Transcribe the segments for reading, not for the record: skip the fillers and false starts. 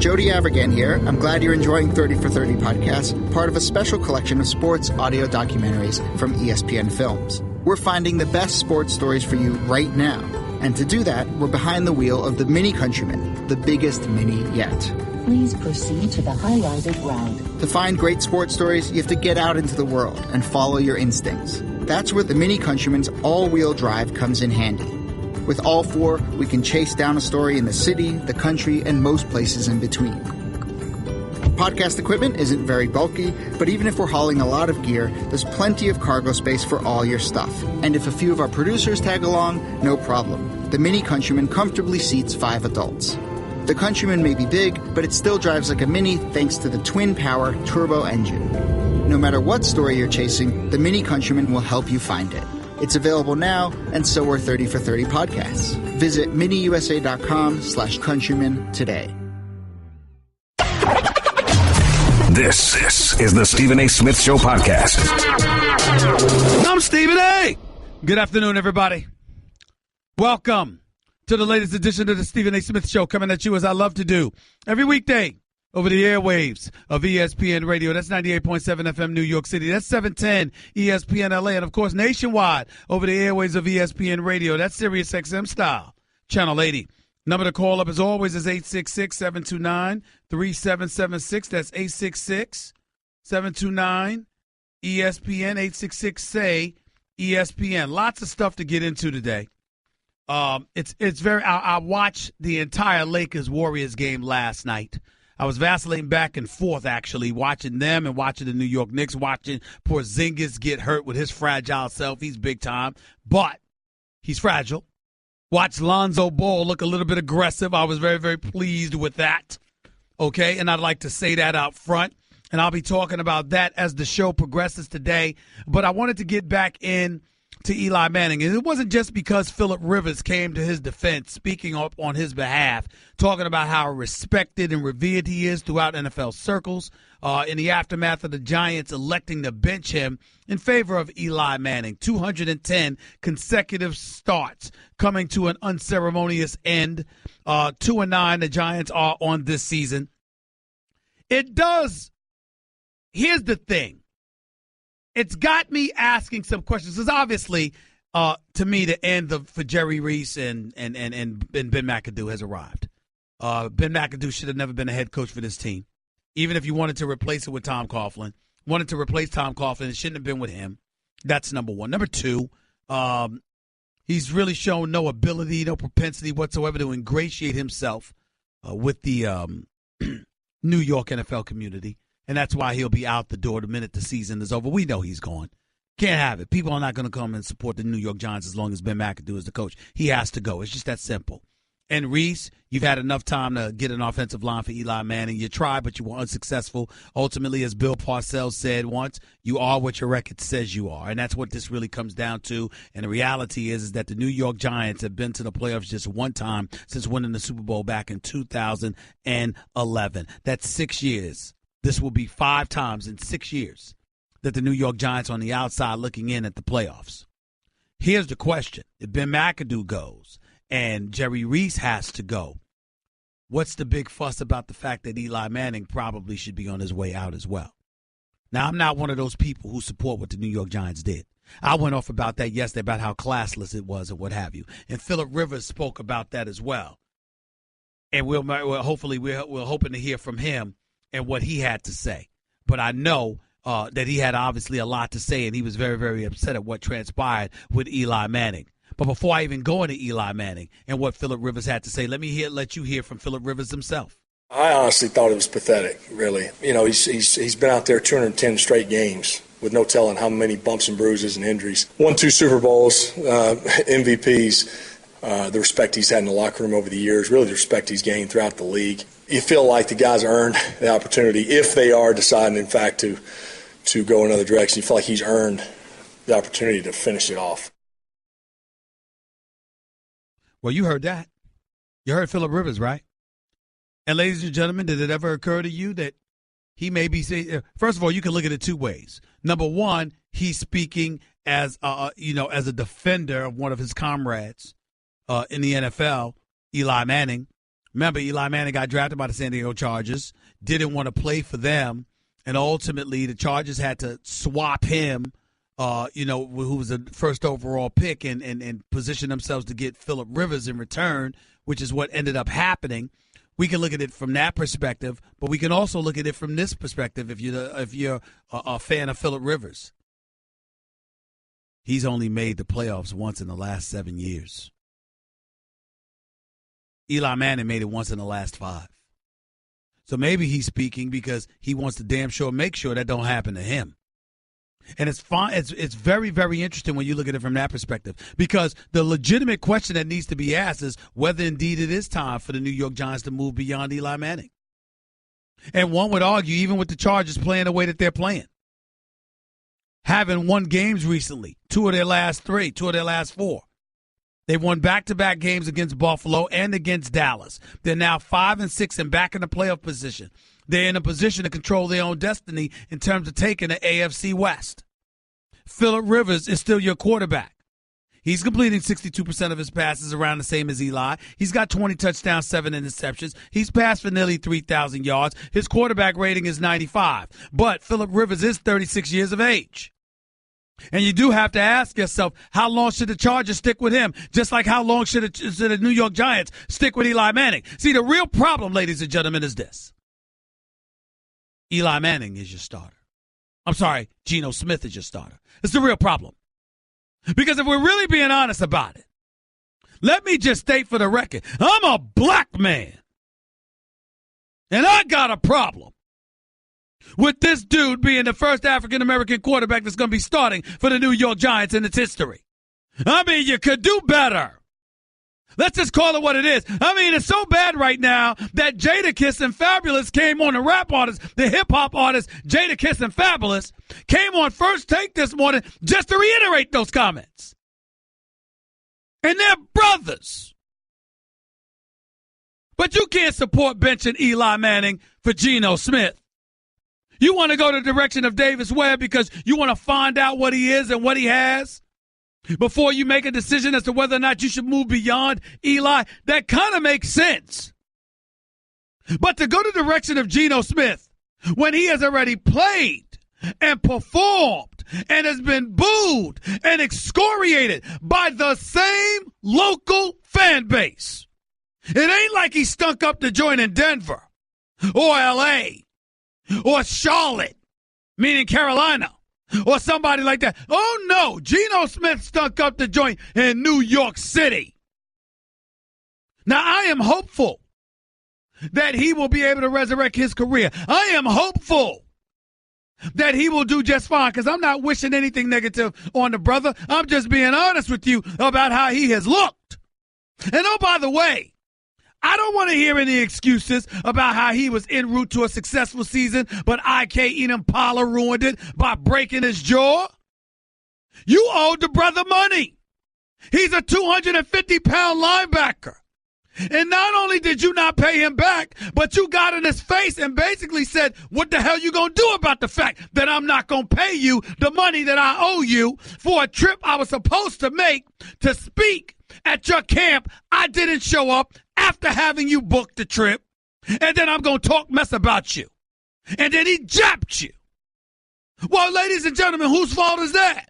Jody Avirgan here. I'm glad you're enjoying 30 for 30 podcast, part of a special collection of sports audio documentaries from ESPN Films. We're finding the best sports stories for you right now. And to do that, we're behind the wheel of the Mini Countryman, the biggest mini yet. Please proceed to the highlighted route. To find great sports stories, you have to get out into the world and follow your instincts. That's where the Mini Countryman's all-wheel drive comes in handy. With all four, we can chase down a story in the city, the country, and most places in between. Podcast equipment isn't very bulky, but even if we're hauling a lot of gear, there's plenty of cargo space for all your stuff. And if a few of our producers tag along, no problem. The Mini Countryman comfortably seats 5 adults. The Countryman may be big, but it still drives like a Mini thanks to the twin-power turbo engine. No matter what story you're chasing, the Mini Countryman will help you find it. It's available now, and so are 30 for 30 podcasts. Visit miniusa.com/countryman today. This is the Stephen A. Smith Show podcast. I'm Stephen A. Good afternoon, everybody. Welcome to the latest edition of the Stephen A. Smith Show, coming at you as I love to do every weekday over the airwaves of ESPN Radio. That's 98.7 FM New York City. That's 710 ESPN LA. And, of course, nationwide over the airwaves of ESPN Radio. That's Sirius XM style, Channel 80. Number to call up, as always, is 866-729-3776. That's 866-729-ESPN, 866-SAY-ESPN. Lots of stuff to get into today. It's very. I watched the entire Lakers-Warriors game last night. I was vacillating back and forth, actually, watching them and watching the New York Knicks, watching Porzingis get hurt with his fragile self. He's big time, but he's fragile. Watched Lonzo Ball look a little bit aggressive. I was very, very pleased with that. Okay, and I'd like to say that out front, and I'll be talking about that as the show progresses today. But I wanted to get back in to Eli Manning. And it wasn't just because Phillip Rivers came to his defense, speaking up on his behalf, talking about how respected and revered he is throughout NFL circles in the aftermath of the Giants electing to bench him in favor of Eli Manning. 210 consecutive starts coming to an unceremonious end. 2-9 the Giants are on this season. It does. Here's the thing. It's got me asking some questions. Because obviously, to me, the end for Jerry Reese and Ben McAdoo has arrived. Ben McAdoo should have never been a head coach for this team. Even if you wanted to replace it with Tom Coughlin. Wanted to replace Tom Coughlin, it shouldn't have been with him. That's number one. Number two, he's really shown no ability, no propensity whatsoever to ingratiate himself with the New York NFL community. And that's why he'll be out the door the minute the season is over. We know he's gone. Can't have it. People are not going to come and support the New York Giants as long as Ben McAdoo is the coach. He has to go. It's just that simple. And Reese, you've had enough time to get an offensive line for Eli Manning. You tried, but you were unsuccessful. Ultimately, as Bill Parcells said once, you are what your record says you are. And that's what this really comes down to. And the reality is that the New York Giants have been to the playoffs just one time since winning the Super Bowl back in 2011. That's 6 years. This will be 5 times in 6 years that the New York Giants are on the outside looking in at the playoffs. Here's the question. If Ben McAdoo goes and Jerry Reese has to go, what's the big fuss about the fact that Eli Manning probably should be on his way out as well? Now, I'm not one of those people who support what the New York Giants did. I went off about that yesterday, about how classless it was and what have you. And Phillip Rivers spoke about that as well. And we're hoping to hear from him and what he had to say. But I know that he had obviously a lot to say, and he was very, very upset at what transpired with Eli Manning. But before I even go into Eli Manning and what Phillip Rivers had to say, let you hear from Phillip Rivers himself. I honestly thought it was pathetic, really. You know, he's been out there 210 straight games with no telling how many bumps and bruises and injuries. Won 2 Super Bowls, MVPs. The respect he's had in the locker room over the years, really the respect he's gained throughout the league. You feel like the guys earned the opportunity, if they are deciding, in fact, to go another direction. You feel like he's earned the opportunity to finish it off. Well, you heard that. You heard Phillip Rivers, right? And ladies and gentlemen, did it ever occur to you that he may be saying, first of all, you can look at it 2 ways. Number one, he's speaking as a defender of one of his comrades in the NFL, Eli Manning, Remember, Eli Manning got drafted by the San Diego Chargers, didn't want to play for them, and ultimately the Chargers had to swap him, who was the first overall pick, and position themselves to get Phillip Rivers in return, which is what ended up happening. We can look at it from that perspective, but we can also look at it from this perspective if you're a fan of Phillip Rivers. He's only made the playoffs once in the last 7 years. Eli Manning made it once in the last 5. So maybe he's speaking because he wants to damn sure make sure that don't happen to him. And it's fine. It's very, very interesting when you look at it from that perspective, because the legitimate question that needs to be asked is whether indeed it is time for the New York Giants to move beyond Eli Manning. And one would argue, even with the Chargers playing the way that they're playing, having won games recently, 2 of their last 3, 2 of their last 4. They've won back-to-back games against Buffalo and against Dallas. They're now 5-6 and back in the playoff position. They're in a position to control their own destiny in terms of taking the AFC West. Phillip Rivers is still your quarterback. He's completing 62% of his passes, around the same as Eli. He's got 20 touchdowns, 7 interceptions. He's passed for nearly 3,000 yards. His quarterback rating is 95. But Phillip Rivers is 36 years of age. And you do have to ask yourself, how long should the Chargers stick with him? Just like how long should the New York Giants stick with Eli Manning? See, the real problem, ladies and gentlemen, is this. Eli Manning is your starter. I'm sorry, Geno Smith is your starter. It's the real problem. Because if we're really being honest about it, let me just state for the record, I'm a black man. And I got a problem with this dude being the first African-American quarterback that's going to be starting for the New York Giants in its history. I mean, you could do better. Let's just call it what it is. I mean, it's so bad right now that Jadakiss and Fabulous came on, the rap artist, the hip-hop artist, Jadakiss and Fabulous, came on First Take this morning just to reiterate those comments. And they're brothers. But you can't support benching Eli Manning for Geno Smith. You want to go the direction of Davis Webb because you want to find out what he is and what he has before you make a decision as to whether or not you should move beyond Eli. That kind of makes sense. But to go the direction of Geno Smith when he has already played and performed and has been booed and excoriated by the same local fan base. It ain't like he stunk up the joint in Denver or L.A. or Charlotte, meaning Carolina, or somebody like that. Oh, no, Geno Smith stunk up the joint in New York City. Now, I am hopeful that he will be able to resurrect his career. I am hopeful that he will do just fine, because I'm not wishing anything negative on the brother. I'm just being honest with you about how he has looked. And oh, by the way, I don't want to hear any excuses about how he was en route to a successful season, but IK Enampala ruined it by breaking his jaw. You owed the brother money. He's a 250-pound linebacker. And not only did you not pay him back, but you got in his face and basically said, what the hell you going to do about the fact that I'm not going to pay you the money that I owe you for a trip I was supposed to make to speak at your camp? I didn't show up after having you booked the trip, and then I'm going to talk mess about you. And then he japped you. Well, ladies and gentlemen, whose fault is that?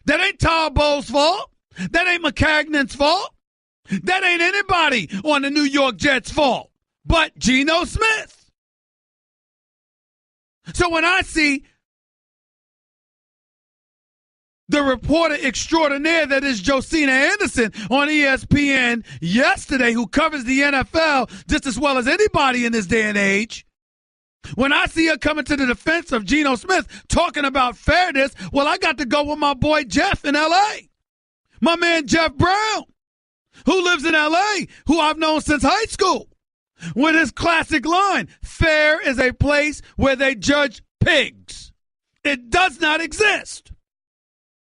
That ain't Todd Bowles' fault. That ain't McCagnon's fault. That ain't anybody on the New York Jets' fault but Geno Smith. So when I see the reporter extraordinaire that is Josina Anderson on ESPN yesterday, who covers the NFL just as well as anybody in this day and age, when I see her coming to the defense of Geno Smith talking about fairness, well, I got to go with my boy Jeff in L.A., my man Jeff Brown, who lives in L.A., who I've known since high school, with his classic line, fair is a place where they judge pigs. It does not exist.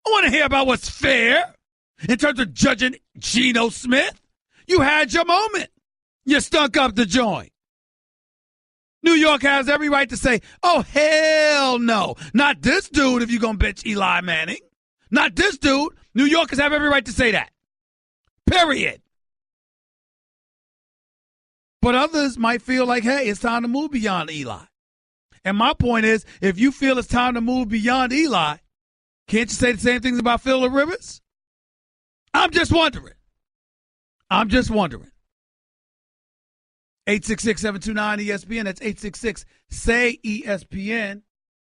I want to hear about what's fair in terms of judging Geno Smith. You had your moment. You stunk up the joint. New York has every right to say, oh, hell no. Not this dude if you're going to bitch Eli Manning. Not this dude. New Yorkers have every right to say that. Period. But others might feel like, hey, it's time to move beyond Eli. And my point is, if you feel it's time to move beyond Eli, can't you say the same things about Phillip Rivers? I'm just wondering. 866-729-ESPN. That's 866-SAY-ESPN.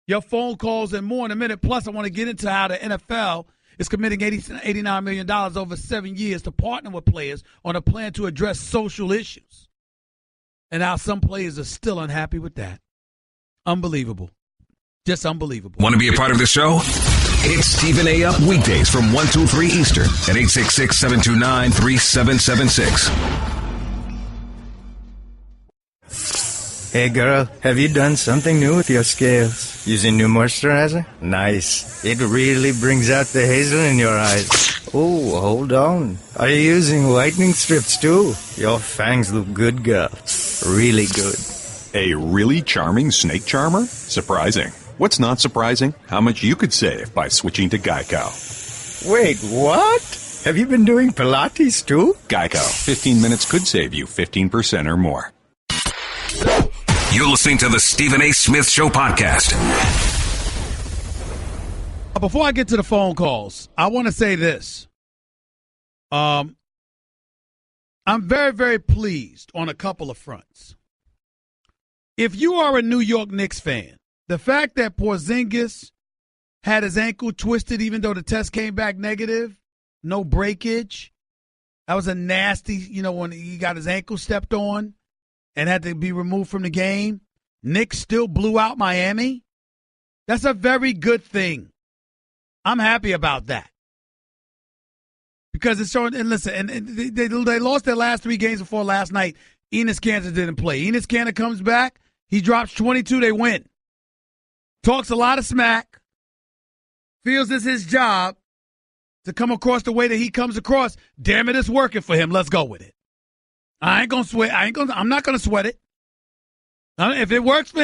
Your phone calls and more in a minute. Plus, I want to get into how the NFL is committing $89 million over 7 years to partner with players on a plan to address social issues. And how some players are still unhappy with that. Unbelievable. Just unbelievable. Want to be a part of the show? Hit Stephen A. up weekdays from 1 to 3 Eastern at 866-729-3776. Hey girl, have you done something new with your scales? Using new moisturizer? Nice. It really brings out the hazel in your eyes. Oh, hold on. Are you using whitening strips too? Your fangs look good, girl. Really good. A really charming snake charmer? Surprising. What's not surprising? How much you could save by switching to Geico. Wait, what? Have you been doing Pilates too? Geico. 15 minutes could save you 15% or more. You're listening to the Stephen A. Smith Show podcast. Before I get to the phone calls, I want to say this. I'm very, very pleased on a couple of fronts. If you are a New York Knicks fan, the fact that Porzingis had his ankle twisted even though the test came back negative, no breakage, that was a nasty, when he got his ankle stepped on and had to be removed from the game. Knicks still blew out Miami. That's a very good thing. I'm happy about that. Because it's showing, and listen, and they lost their last 3 games before last night. Enes Kanter didn't play. Enes Kanter comes back. He drops 22. They win. Talks a lot of smack. Feels it's his job to come across the way that he comes across. Damn it, it's working for him. Let's go with it. I ain't gonna sweat. I'm not gonna sweat it. If it works for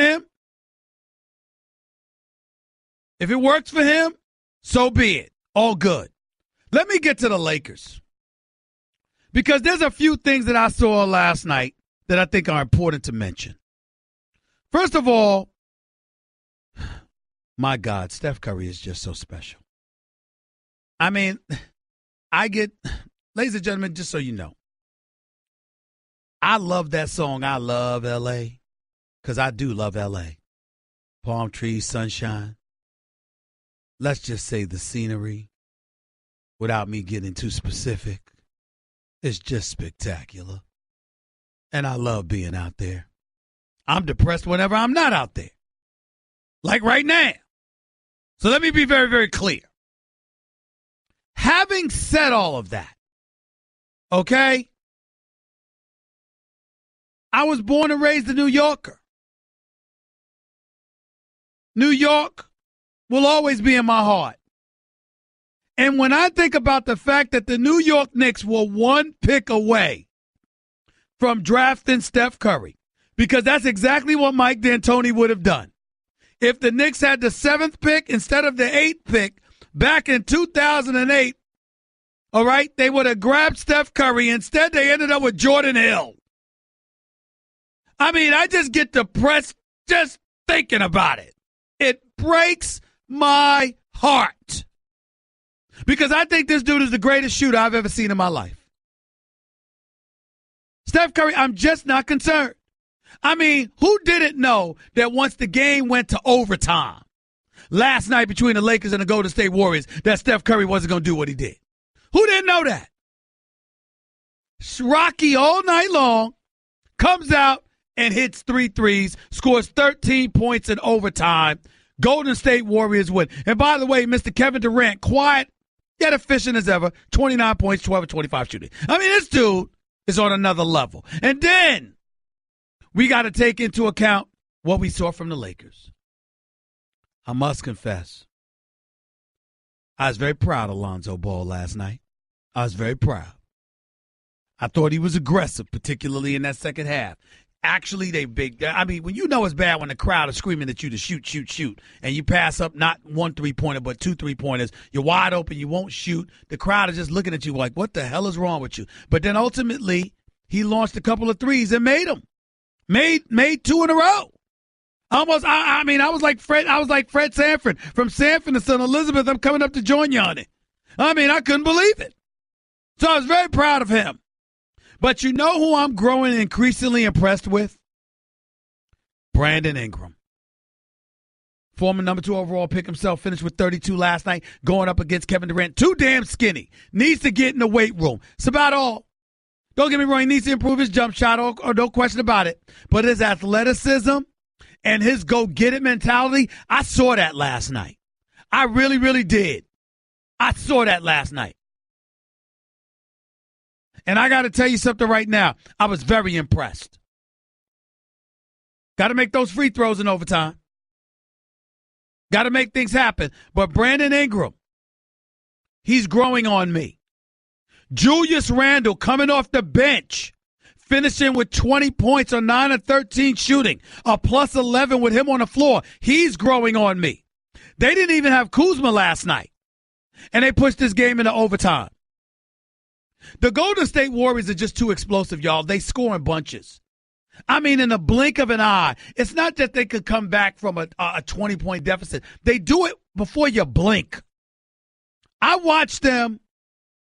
him, so be it. All good. Let me get to the Lakers. Because there's a few things that I saw last night that I think are important to mention. First of all, my God, Steph Curry is just so special. I mean, ladies and gentlemen, just so you know, I love that song, I Love L.A., because I do love L.A. Palm trees, sunshine. Let's just say the scenery, without me getting too specific, is just spectacular. And I love being out there. I'm depressed whenever I'm not out there. Like right now. So let me be very, very clear. Having said all of that, okay, I was born and raised a New Yorker. New York will always be in my heart. And when I think about the fact that the New York Knicks were 1 pick away from drafting Steph Curry, because that's exactly what Mike D'Antoni would have done. If the Knicks had the 7th pick instead of the 8th pick back in 2008, all right, they would have grabbed Steph Curry. Instead, they ended up with Jordan Hill. I mean, I just get depressed just thinking about it. It breaks my heart. Because I think this dude is the greatest shooter I've ever seen in my life. Steph Curry, I'm just not concerned. I mean, who didn't know that once the game went to overtime last night between the Lakers and the Golden State Warriors that Steph Curry wasn't going to do what he did? Who didn't know that? Rocky all night long comes out and hits 3 threes, scores 13 points in overtime. Golden State Warriors win. And by the way, Mr. Kevin Durant, quiet yet efficient as ever, 29 points, 12 of 25 shooting. I mean, this dude is on another level. And then we got to take into account what we saw from the Lakers. I must confess, I was very proud of Lonzo Ball last night. I was very proud. I thought he was aggressive, particularly in that second half. Actually, when you know it's bad when the crowd is screaming at you to shoot, and you pass up not 1 3-pointer, but 2 3-pointers, you're wide open, you won't shoot. The crowd is just looking at you like, what the hell is wrong with you? But then ultimately, He launched a couple of threes and made them. Made two in a row. Almost, I was like Fred Sanford. From Sanford to St. Elizabeth, I'm coming up to join you on it. I couldn't believe it. So I was very proud of him. But you know who I'm growing increasingly impressed with? Brandon Ingram. Former number 2 overall pick himself, finished with 32 last night, going up against Kevin Durant. Too damn skinny. Needs to get in the weight room. It's about all. Don't get me wrong, he needs to improve his jump shot, or no question about it. But his athleticism and his go-get-it mentality, I saw that last night. I really, really did. I saw that last night. And I got to tell you something right now. I was very impressed. Got to make those free throws in overtime. Got to make things happen. But Brandon Ingram, he's growing on me. Julius Randle coming off the bench, finishing with 20 points on 9 of 13 shooting, a plus 11 with him on the floor. He's growing on me. They didn't even have Kuzma last night, and they pushed this game into overtime. The Golden State Warriors are just too explosive, y'all. They score in bunches. In the blink of an eye. It's not that they could come back from a 20-point deficit. They do it before you blink. I watched them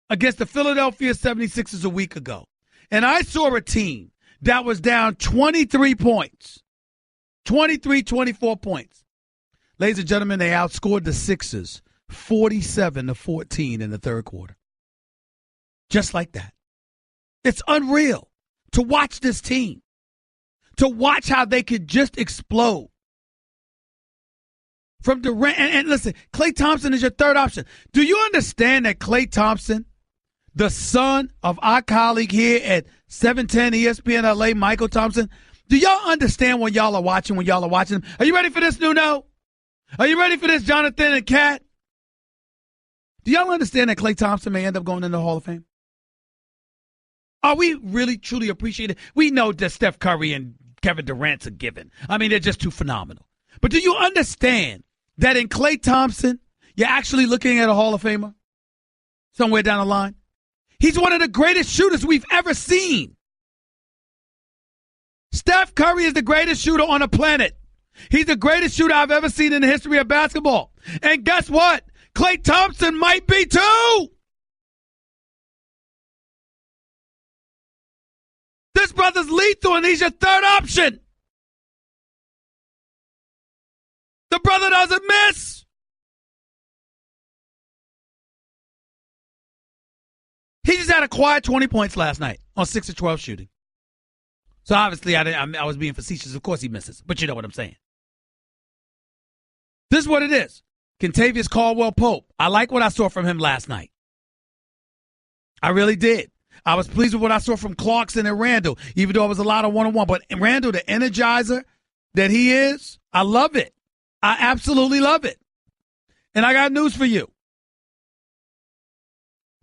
against the Philadelphia 76ers a week ago, and I saw a team that was down 23 points, 24 points. Ladies and gentlemen, they outscored the Sixers 47-14 in the third quarter. Just like that. It's unreal to watch this team, to watch how they could just explode. From Durant, and listen, Klay Thompson is your third option. Do you understand that Klay Thompson, the son of our colleague here at 710 ESPN LA, Michael Thompson, do y'all understand when y'all are watching them? Are you ready for this, Nuno? Are you ready for this, Jonathan and Kat? Do y'all understand that Klay Thompson may end up going in the Hall of Fame? Are we really, truly appreciate it? We know that Steph Curry and Kevin Durant's a given. They're just too phenomenal. But do you understand that in Klay Thompson, you're actually looking at a Hall of Famer somewhere down the line? He's one of the greatest shooters we've ever seen. Steph Curry is the greatest shooter on the planet. He's the greatest shooter I've ever seen in the history of basketball. And guess what? Klay Thompson might be too. This brother's lethal, and he's your third option. The brother doesn't miss. He just had a quiet 20 points last night on 6 of 12 shooting. So obviously I was being facetious. Of course he misses, but you know what I'm saying. This is what it is. Kentavious Caldwell-Pope. I like what I saw from him last night. I really did. I was pleased with what I saw from Clarkson and Randle, even though it was a lot of one-on-one. But Randle, the energizer that he is, I love it. I absolutely love it. And I got news for you.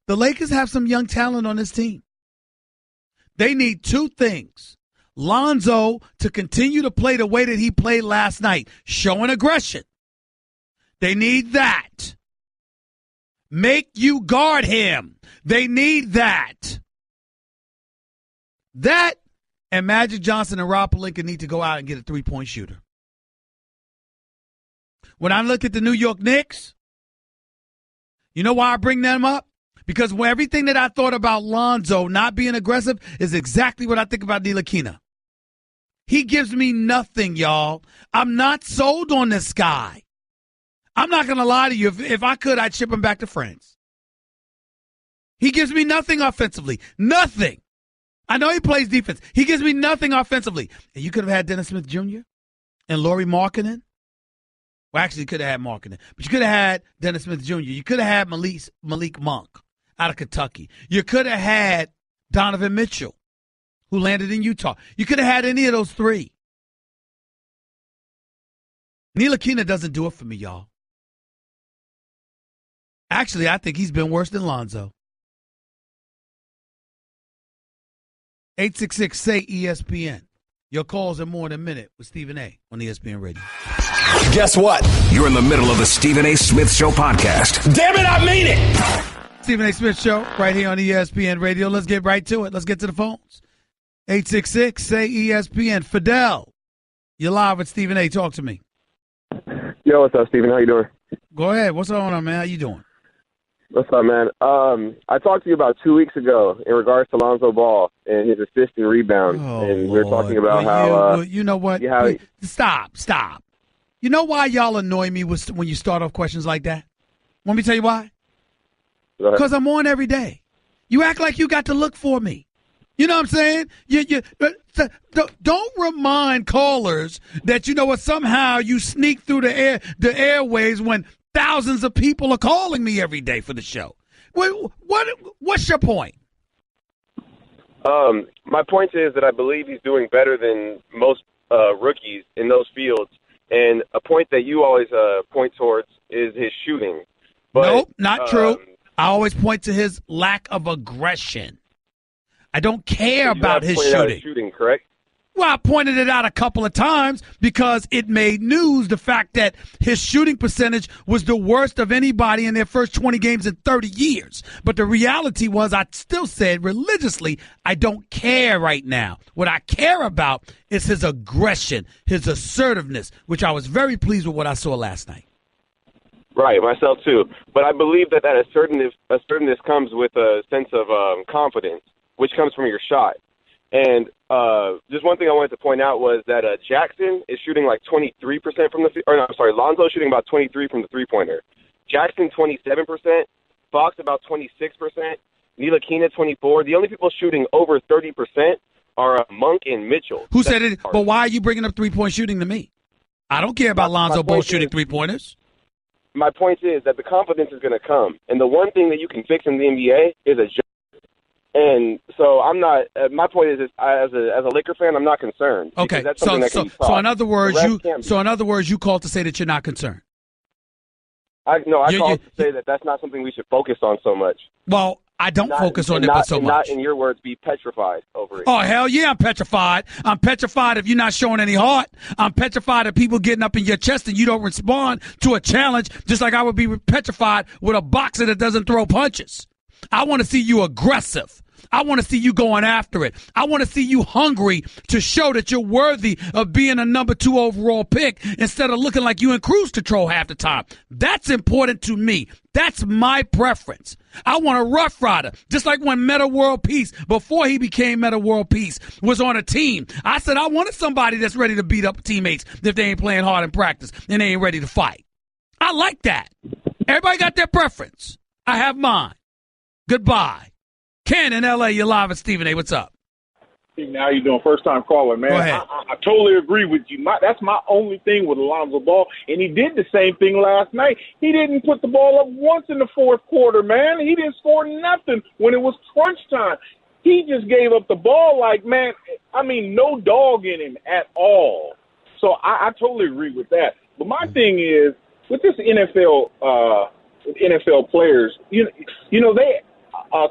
The Lakers have some young talent on this team. They need two things. Lonzo to continue to play the way that he played last night, showing aggression. They need that. Make you guard him. They need that. That and Magic Johnson and Rob Pelinka need to go out and get a three-point shooter. When I look at the New York Knicks, you know why I bring them up? Because everything that I thought about Lonzo not being aggressive is exactly what I think about Ntilikina. He gives me nothing, y'all. I'm not sold on this guy. I'm not going to lie to you. If I could, I'd ship him back to France. He gives me nothing offensively. Nothing. I know he plays defense. He gives me nothing offensively. And you could have had Dennis Smith Jr. and Lauri Markkanen. Well, actually, you could have had Markkanen. But you could have had Dennis Smith Jr. You could have had Malik Monk out of Kentucky. You could have had Donovan Mitchell, who landed in Utah. You could have had any of those three. Ntilikina doesn't do it for me, y'all. Actually, I think he's been worse than Lonzo. 866-SAY-ESPN. Your calls in more than a minute with Stephen A. on ESPN Radio. Guess what? You're in the middle of the Stephen A. Smith Show podcast. Damn it, I mean it! Stephen A. Smith Show right here on ESPN Radio. Let's get right to it. Let's get to the phones. 866 say ESPN. Fidel, you're live with Stephen A. Talk to me. Yo, what's up, Stephen? How you doing? Go ahead. What's going on, man? How you doing? What's up, man? I talked to you about 2 weeks ago in regards to Lonzo Ball and his assist and rebound, and we were talking about how you know what? Stop. You know why y'all annoy me when you start off questions like that? Want me to tell you why? Because I'm on every day. You act like you got to look for me. You know what I'm saying? Don't remind callers that, you know what, somehow you sneak through the airways when thousands of people are calling me every day for the show. What's your point? My point is that I believe he's doing better than most rookies in those fields. And a point that you always point towards is his shooting. But, nope, not true. I always point to his lack of aggression. I don't care about his shooting, correct? Well, I pointed it out a couple of times because it made news, the fact that his shooting percentage was the worst of anybody in their first 20 games in 30 years. But the reality was, I still said religiously, I don't care right now. What I care about is his aggression, his assertiveness, which I was very pleased with what I saw last night. Right, myself too. But I believe that assertiveness comes with a sense of confidence, which comes from your shot. And just one thing I wanted to point out was that Jackson is shooting like 23% from Lonzo's shooting about 23 from the three-pointer. Jackson 27%, Fox about 26%, Ntilikina 24. The only people shooting over 30% are Monk and Mitchell. Who said it? But why are you bringing up three-point shooting to me? I don't care about Lonzo Ball shooting three-pointers. My point is that the confidence is going to come. And the one thing that you can fix in the NBA is a jump. And so I'm not. My point is, as a Laker fan, I'm not concerned. Okay. So in other words, you called to say that you're not concerned. I called to say that that's not something we should focus on so much. Well, I don't focus on it but so much. Not, in your words, be petrified over it. Oh, hell yeah, I'm petrified. I'm petrified if you're not showing any heart. I'm petrified of people getting up in your chest and you don't respond to a challenge, just like I would be petrified with a boxer that doesn't throw punches. I want to see you aggressive. I want to see you going after it. I want to see you hungry to show that you're worthy of being a number 2 overall pick instead of looking like you in cruise control half the time. That's important to me. That's my preference. I want a rough rider, just like when Meta World Peace, before he became Meta World Peace, was on a team. I said I wanted somebody that's ready to beat up teammates if they ain't playing hard in practice and they ain't ready to fight. I like that. Everybody got their preference. I have mine. Goodbye. Ken in L.A., you're live at Stephen A. What's up? How you doing? First-time caller, man. Go ahead. I totally agree with you. That's my only thing with Alonzo Ball, and he did the same thing last night. He didn't put the ball up once in the fourth quarter, man. He didn't score nothing when it was crunch time. He just gave up the ball no dog in him at all. So I totally agree with that. But my thing is, with this NFL players,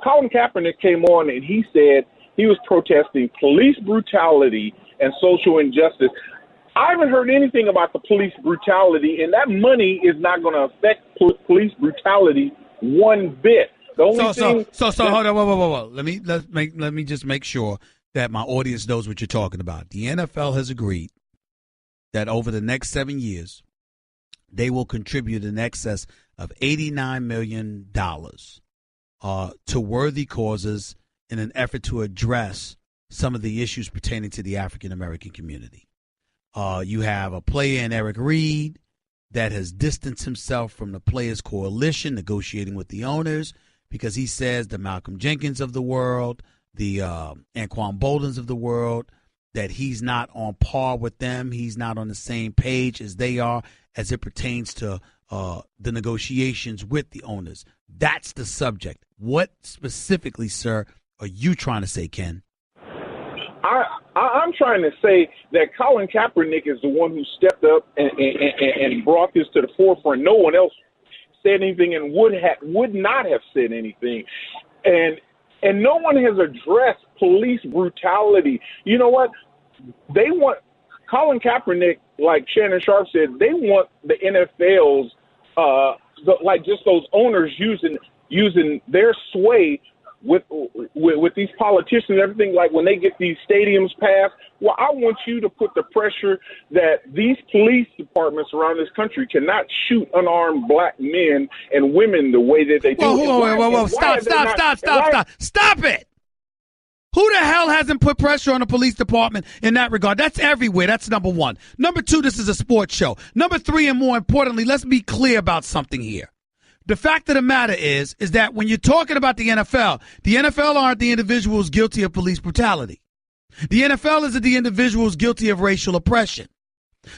Colin Kaepernick came on and he said he was protesting police brutality and social injustice. I haven't heard anything about the police brutality, and that money is not going to affect police brutality one bit. The only thing. Hold on, whoa. Let me just make sure that my audience knows what you're talking about. The NFL has agreed that over the next 7 years, they will contribute in excess of $89 million to worthy causes in an effort to address some of the issues pertaining to the African-American community. You have a player in Eric Reed that has distanced himself from the Players Coalition negotiating with the owners because he says the Malcolm Jenkins of the world, the Anquan Boldens of the world, that he's not on par with them. He's not on the same page as they are as it pertains to the negotiations with the owners. That's the subject. What specifically, sir, are you trying to say, Ken? I'm trying to say that Colin Kaepernick is the one who stepped up and brought this to the forefront. No one else said anything and would not have said anything. And no one has addressed police brutality. You know what? They want Colin Kaepernick, like Shannon Sharp said, they want the NFL's just those owners using their sway with these politicians and everything, like when they get these stadiums passed, well, I want you to put the pressure that these police departments around this country cannot shoot unarmed black men and women the way that they do. Whoa. Stop it. Who the hell hasn't put pressure on the police department in that regard? That's everywhere. That's number one. Number two, this is a sports show. Number three, and more importantly, let's be clear about something here. The fact of the matter is that when you're talking about the NFL aren't the individuals guilty of police brutality. The NFL isn't the individuals guilty of racial oppression.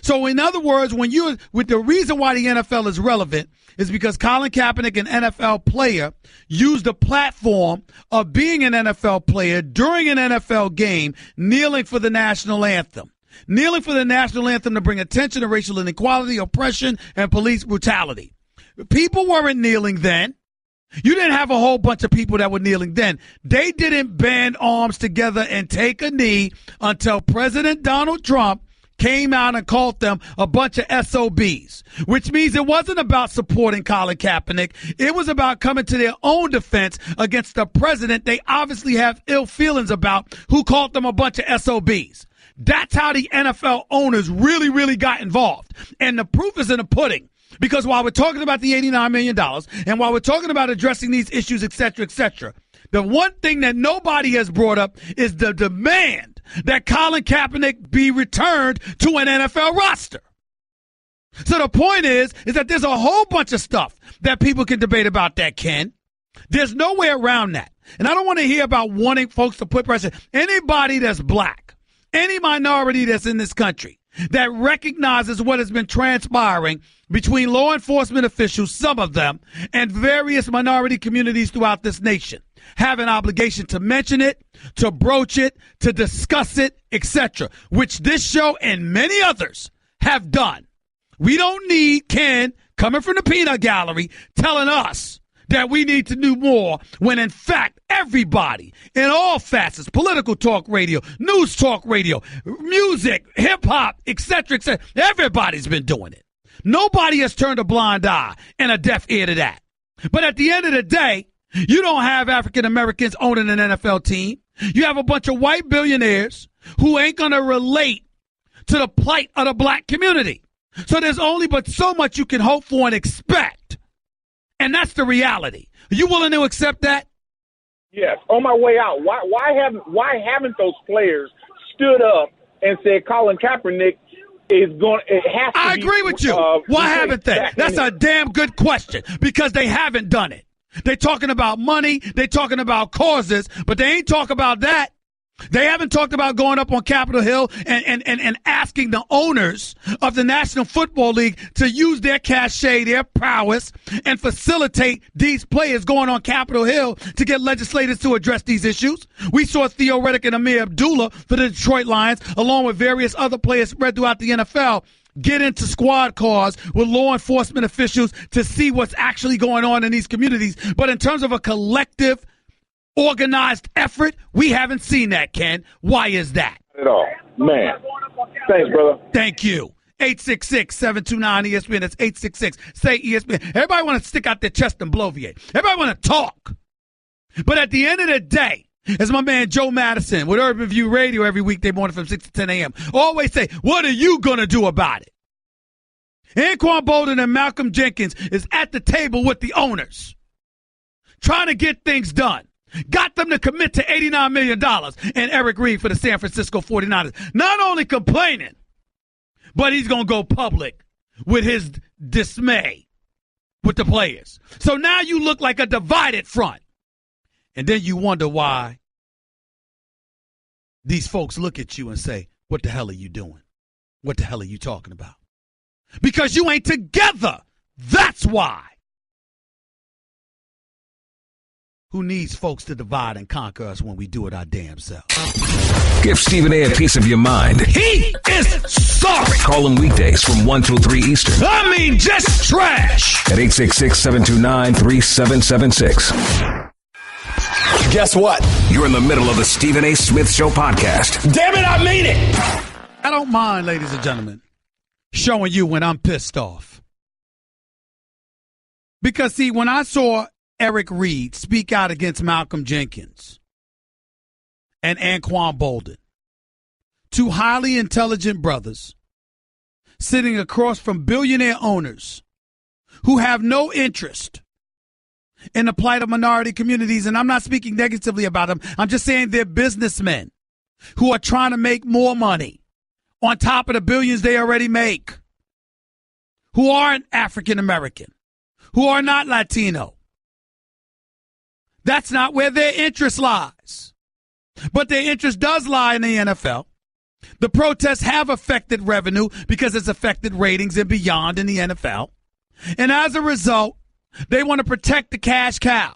So in other words, with the reason why the NFL is relevant is because Colin Kaepernick, an NFL player, used the platform of being an NFL player during an NFL game, kneeling for the national anthem. Kneeling for the national anthem to bring attention to racial inequality, oppression, and police brutality. People weren't kneeling then. You didn't have a whole bunch of people that were kneeling then. They didn't band arms together and take a knee until President Donald Trump came out and called them a bunch of SOBs, which means it wasn't about supporting Colin Kaepernick. It was about coming to their own defense against the president they obviously have ill feelings about, who called them a bunch of SOBs. That's how the NFL owners really, really got involved. And the proof is in the pudding. Because while we're talking about the $89 million and while we're talking about addressing these issues, et cetera, the one thing that nobody has brought up is the demand that Colin Kaepernick be returned to an NFL roster. So the point is that there's a whole bunch of stuff that people can debate about that, Ken. There's no way around that. And I don't want to hear about wanting folks to put pressure. Anybody that's black, any minority that's in this country that recognizes what has been transpiring between law enforcement officials, some of them, and various minority communities throughout this nation, have an obligation to mention it, to broach it, to discuss it, etc., which this show and many others have done. We don't need Ken coming from the peanut gallery telling us that we need to do more when, in fact, everybody in all facets, political talk radio, news talk radio, music, hip-hop, etc., everybody's been doing it. Nobody has turned a blind eye and a deaf ear to that. But at the end of the day, you don't have African Americans owning an NFL team. You have a bunch of white billionaires who ain't going to relate to the plight of the black community. So there's only but so much you can hope for and expect. And that's the reality. Are you willing to accept that? Yes. On my way out, why haven't those players stood up and said Colin Kaepernick is going? It has to. I agree with you. Why haven't they? That's a damn good question, because they haven't done it. They're talking about money. They're talking about causes, but they ain't talking about that. They haven't talked about going up on Capitol Hill and asking the owners of the National Football League to use their cachet, their prowess, and facilitate these players going on Capitol Hill to get legislators to address these issues. We saw Theo Riddick and Amir Abdullah for the Detroit Lions, along with various other players spread throughout the NFL, get into squad cars with law enforcement officials to see what's actually going on in these communities. But in terms of a collective, organized effort, we haven't seen that, Ken. Why is that? At all. Man. Thanks, brother. Thank you. 866-729-ESPN. That's 866-SAY-ESPN. Everybody want to stick out their chest and bloviate. Everybody want to talk. But at the end of the day, as my man Joe Madison with Urban View Radio every weekday morning from 6 to 10 a.m. always say, what are you going to do about it? Anquan Bolden and Malcolm Jenkins is at the table with the owners, trying to get things done. Got them to commit to $89 million and Eric Reed for the San Francisco 49ers. Not only complaining, but he's going to go public with his dismay with the players. So now you look like a divided front. And then you wonder why these folks look at you and say, what the hell are you doing? What the hell are you talking about? Because you ain't together. That's why. Who needs folks to divide and conquer us when we do it our damn selves? Give Stephen A. piece of your mind. He is sorry. Call him weekdays from 1 till 3 Eastern. I mean, just trash. At 866-729-3776. Guess what? You're in the middle of the Stephen A. Smith Show podcast. Damn it, I mean it. I don't mind, ladies and gentlemen, showing you when I'm pissed off. Because, see, when I saw Eric Reed speak out against Malcolm Jenkins and Anquan Bolden, two highly intelligent brothers sitting across from billionaire owners who have no interest in the plight of minority communities. And I'm not speaking negatively about them. I'm just saying they're businessmen who are trying to make more money on top of the billions they already make, who aren't African American, who are not Latino. That's not where their interest lies. But their interest does lie in the NFL. The protests have affected revenue because it's affected ratings and beyond in the NFL. And as a result, they want to protect the cash cow.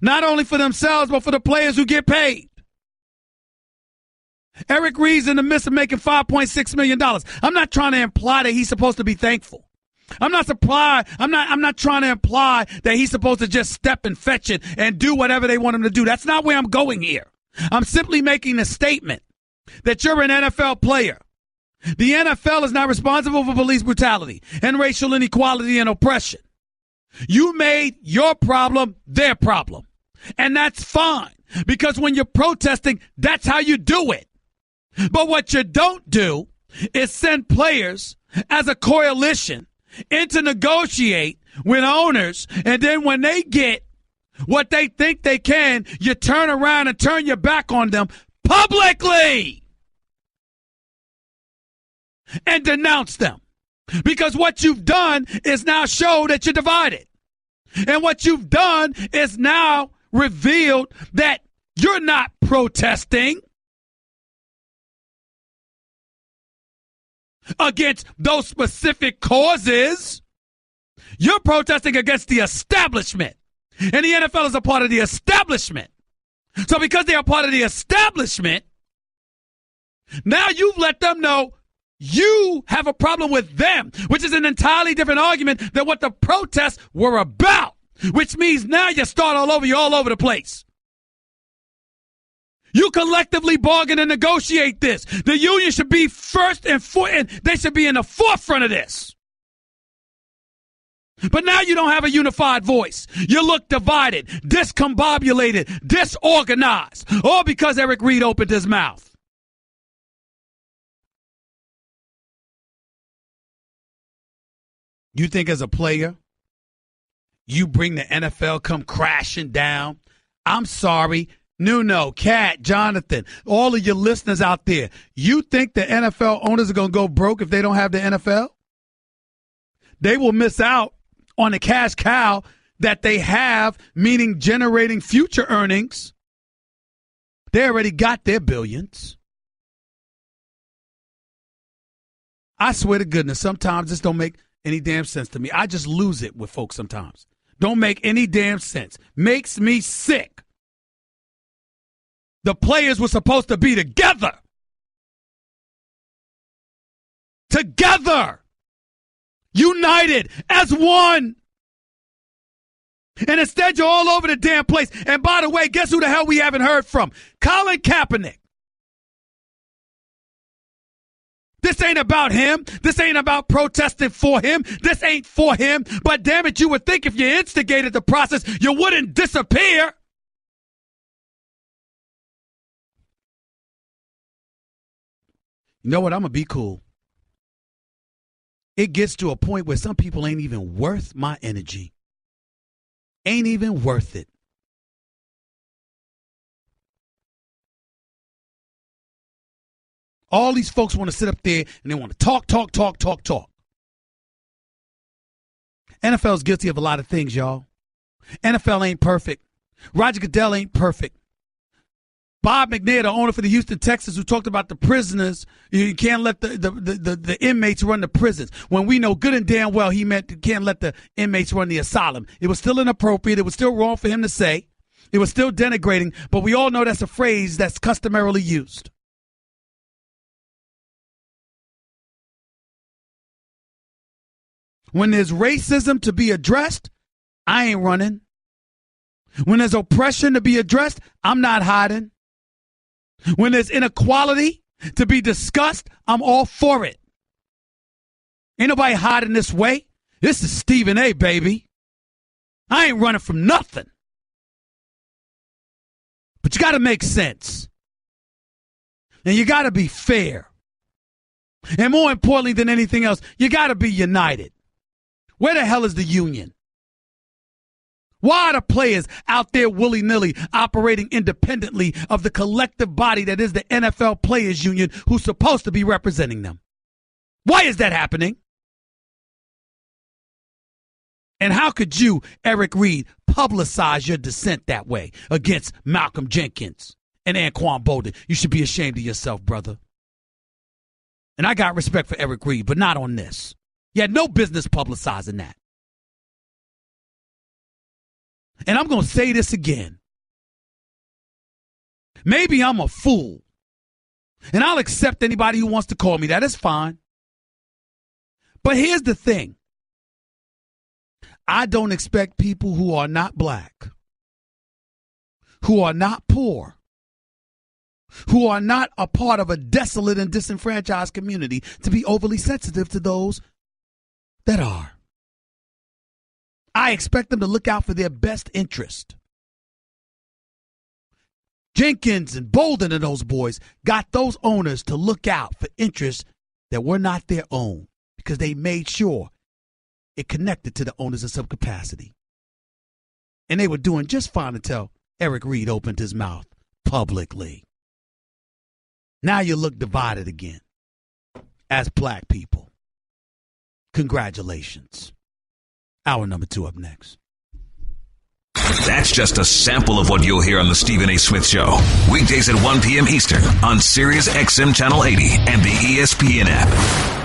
Not only for themselves, but for the players who get paid. Eric Reed's in the midst of making $5.6 million. I'm not trying to imply that he's supposed to be thankful. I'm not trying to imply that he's supposed to just step and fetch it and do whatever they want him to do. That's not where I'm going here. I'm simply making a statement that you're an NFL player. The NFL is not responsible for police brutality and racial inequality and oppression. You made your problem their problem. And that's fine, because when you're protesting, that's how you do it. But what you don't do is send players as a coalition in to negotiate with owners, and then when they get what they think they can, you turn around and turn your back on them publicly and denounce them. Because what you've done is now show that you're divided. And what you've done is now revealed that you're not protesting against those specific causes. You're protesting against the establishment. And the NFL is a part of the establishment. So because they are part of the establishment, now you've let them know you have a problem with them, which is an entirely different argument than what the protests were about, which means now you start all over, you're all over the place. You collectively bargain and negotiate this. The union should be first and they should be in the forefront of this. But now you don't have a unified voice. You look divided, discombobulated, disorganized, all because Eric Reed opened his mouth. You think as a player, you bring the NFL come crashing down? I'm sorry. No, Kat, Jonathan, all of your listeners out there, you think the NFL owners are going to go broke if they don't have the NFL? They will miss out on the cash cow that they have, meaning generating future earnings. They already got their billions. I swear to goodness, sometimes this don't make any damn sense to me. I just lose it with folks sometimes. Don't make any damn sense. Makes me sick. The players were supposed to be together. Together. United as one. And instead, you're all over the damn place. And by the way, guess who the hell we haven't heard from? Colin Kaepernick. This ain't about him. This ain't about protesting for him. This ain't for him. But damn it, you would think if you instigated the process, you wouldn't disappear. You know what? I'm going to be cool. It gets to a point where some people ain't even worth my energy. Ain't even worth it. All these folks want to sit up there and they want to talk. NFL is guilty of a lot of things, y'all. NFL ain't perfect. Roger Goodell ain't perfect. Bob McNair, the owner for the Houston Texans, who talked about the prisoners, you can't let the inmates run the prisons. When we know good and damn well he meant you can't let the inmates run the asylum. It was still inappropriate. It was still wrong for him to say. It was still denigrating. But we all know that's a phrase that's customarily used. When there's racism to be addressed, I ain't running. When there's oppression to be addressed, I'm not hiding. When there's inequality to be discussed, I'm all for it. Ain't nobody hiding this way. This is Stephen A., baby. I ain't running from nothing. But you got to make sense. And you got to be fair. And more importantly than anything else, you got to be united. Where the hell is the union? Why are the players out there willy-nilly operating independently of the collective body that is the NFL Players Union who's supposed to be representing them? Why is that happening? And how could you, Eric Reed, publicize your dissent that way against Malcolm Jenkins and Anquan Bolden? You should be ashamed of yourself, brother. And I got respect for Eric Reed, but not on this. You had no business publicizing that. And I'm going to say this again. Maybe I'm a fool. And I'll accept anybody who wants to call me that. It's fine. But here's the thing. I don't expect people who are not black, who are not poor, who are not a part of a desolate and disenfranchised community to be overly sensitive to those that are. I expect them to look out for their best interest. Jenkins and Bolden and those boys got those owners to look out for interests that were not their own because they made sure it connected to the owners in some capacity. And they were doing just fine until Eric Reed opened his mouth publicly. Now you look divided again as black people. Congratulations. Hour number 2 up next. That's just a sample of what you'll hear on the Stephen A. Smith Show. Weekdays at 1 p.m. Eastern on Sirius XM Channel 80 and the ESPN app.